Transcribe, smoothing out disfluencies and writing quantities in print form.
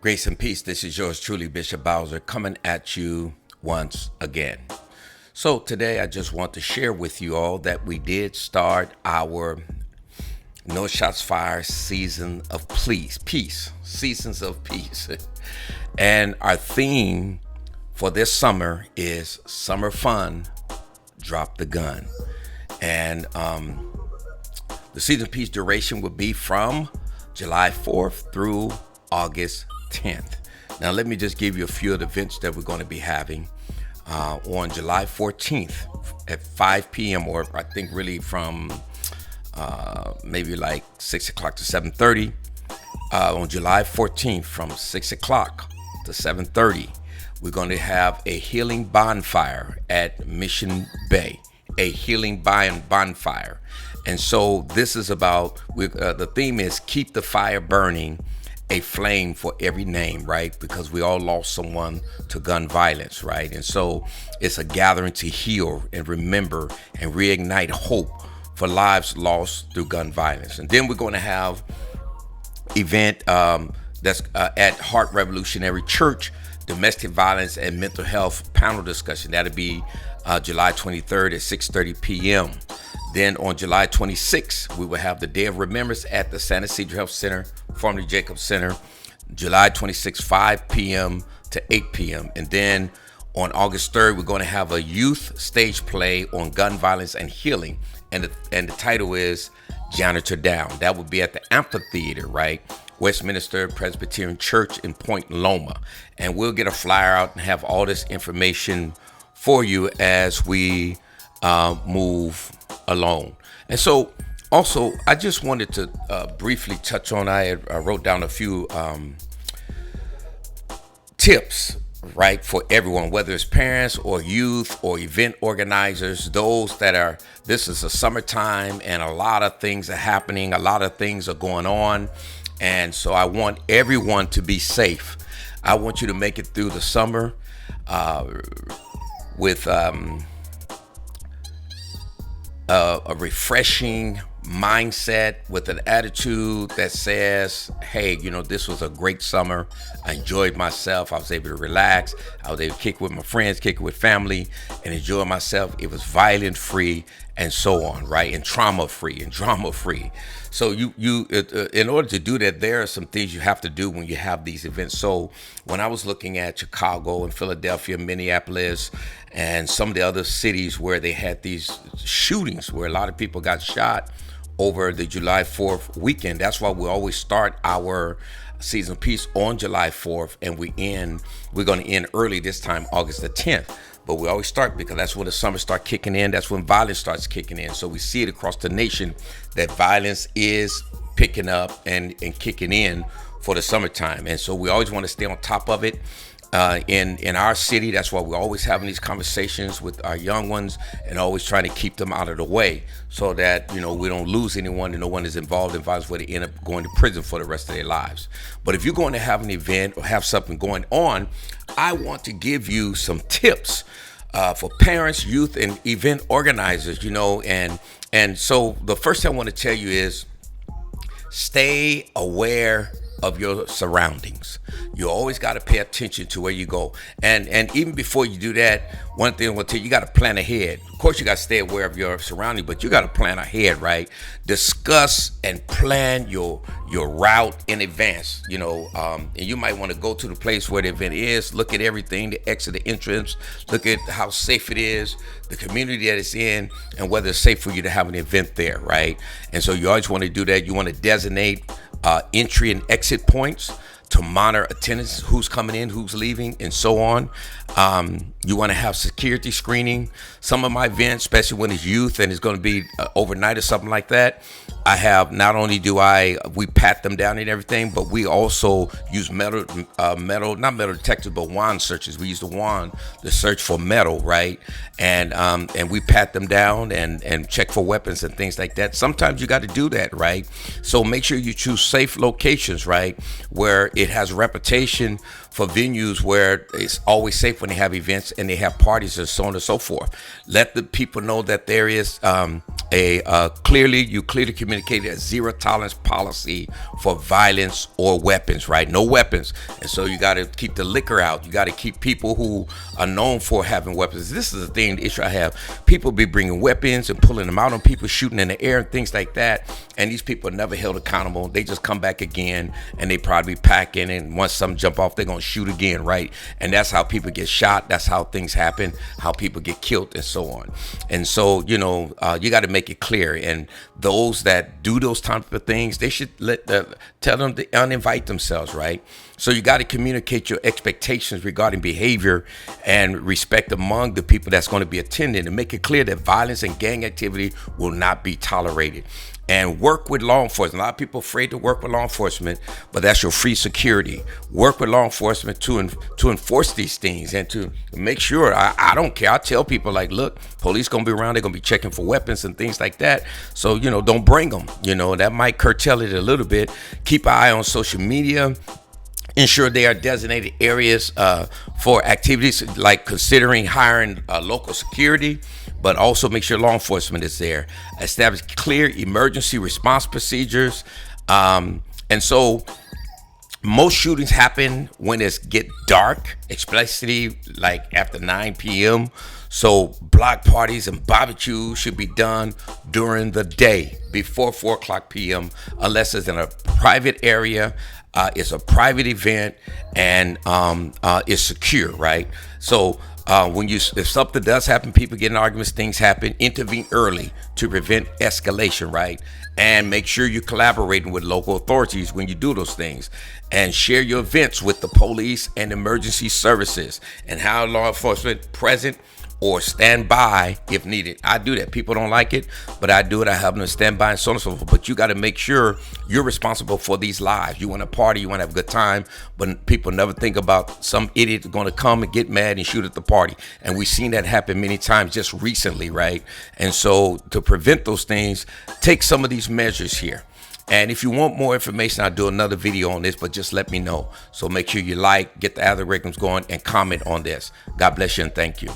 Grace and peace. This is yours truly, Bishop Bowser, coming at you once again. So today I just want to share with you all that we did start our No Shots Fired season of peace, seasons of peace. And our theme for this summer is Summer Fun, Drop the Gun. And the season of peace duration will be from July 4th through August 10th. Now, let me just give you a few of the events that we're going to be having on July 14th at 5 p.m. or I think really from maybe like 6 o'clock to 7:30. On July 14th from 6 o'clock to 7:30, we're going to have a healing bonfire at Mission Bay, a healing bonfire. And so this is about, the theme is keep the fire burning, a flame for every name, right? Because we all lost someone to gun violence, right? And so it's a gathering to heal and remember and reignite hope for lives lost through gun violence. And then we're going to have event that's at Heart Revolutionary Church, domestic violence and mental health panel discussion. That'll be July 23rd at 6:30 p.m. Then on July 26th, we will have the Day of Remembrance at the San Ysidro Health Center, formerly Jacobs Center, July 26th, 5 p.m. to 8 p.m. And then on August 3rd, we're going to have a youth stage play on gun violence and healing. And the title is Janitor Down. That would be at the amphitheater, right? Westminster Presbyterian Church in Point Loma. And we'll get a flyer out and have all this information for you as we move along. And so also, I just wanted to briefly touch on, I wrote down a few tips, right, for everyone, whether it's parents or youth or event organizers, those that are, this is a summertime and a lot of things are happening, a lot of things are going on. And so I want everyone to be safe. I want you to make it through the summer with a refreshing mindset, with an attitude that says, hey, this was a great summer. I enjoyed myself. I was able to relax. I was able to kick with my friends, kick with family, and enjoy myself. It was violent free and so on, right? And trauma free and drama free. So in order to do that, there are some things you have to do when you have these events. So when I was looking at Chicago and Philadelphia, Minneapolis, and some of the other cities where they had these shootings, where a lot of people got shot over the July 4th weekend. That's why we always start our season of peace on July 4th, and we're going to end early this time, August the 10th. But we always start because that's when the summer starts kicking in. That's when violence starts kicking in. So we see it across the nation that violence is picking up and kicking in for the summertime. And so we always want to stay on top of it. In our city, that's why we're always having these conversations with our young ones and always trying to keep them out of the way so that, we don't lose anyone and no one is involved in violence where they end up going to prison for the rest of their lives. But if you're going to have an event or have something going on, I want to give you some tips for parents, youth, and event organizers, and so the first thing I want to tell you is stay aware of your surroundings. You always got to pay attention to where you go. And even before you do that, one thing I want to tell you, you got to plan ahead. Of course, you got to stay aware of your surroundings, but you got to plan ahead, right? Discuss and plan your route in advance, and you might want to go to the place where the event is, look at everything, the exit, the entrance, look at how safe it is, the community that it's in, and whether it's safe for you to have an event there, right? And so you always want to do that. You want to designate entry and exit points to monitor attendance, who's coming in, who's leaving, and so on. You want to have security screening. Some of my events, especially when it's youth and it's going to be overnight or something like that, I have, not only do we pat them down and everything, but we also use not metal detectors, but wand searches. We use the wand to search for metal, right? And we pat them down and check for weapons and things like that. Sometimes you got to do that, right? So make sure you choose safe locations, right? Where it has a reputation for venues where it's always safe when they have events and they have parties and so on and so forth. Let the people know that there is clearly communicate communicated a zero tolerance policy for violence or weapons, right? No weapons. And so you got to keep the liquor out. You got to keep people who are known for having weapons. This is the issue I have. People be bringing weapons and pulling them out on people, shooting in the air and things like that. And these people are never held accountable. They just come back again, and they probably packing, and once some jump off, they're going to shoot again, right? And that's how people get shot. That's how things happen, how people get killed, and so on. And so, you got to make it clear. And those that do those type of things, they should tell them to uninvite themselves, right? So you got to communicate your expectations regarding behavior and respect among the people that's going to be attending, and make it clear that violence and gang activity will not be tolerated. And work with law enforcement. A lot of people are afraid to work with law enforcement, but that's your free security. Work with law enforcement to enforce these things and to make sure. I don't care. I tell people, like, look, police gonna be around. They're gonna be checking for weapons and things like that. So, don't bring them. That might curtail it a little bit. Keep an eye on social media. Ensure they are designated areas for activities, like considering hiring local security, but also make sure law enforcement is there. Establish clear emergency response procedures. And so most shootings happen when it get dark, especially like after 9 p.m. So block parties and barbecues should be done during the day before 4 o'clock p.m. unless it's in a private area. It's a private event, and it's secure, right? So if something does happen, people get in arguments, things happen, intervene early to prevent escalation, right? And make sure you're collaborating with local authorities when you do those things, and share your events with the police and emergency services, and have law enforcement present or stand by if needed. I do that. People don't like it, but I do it. I have them stand by and so on and so forth. But you got to make sure you're responsible for these lives. You want to party, you want to have a good time, but people never think about some idiot going to come and get mad and shoot at the party. And we've seen that happen many times just recently, right? And so to prevent those things, take some of these measures here. And if you want more information, I'll do another video on this, but just let me know. So make sure you like, get the algorithms going, and comment on this. God bless you and thank you.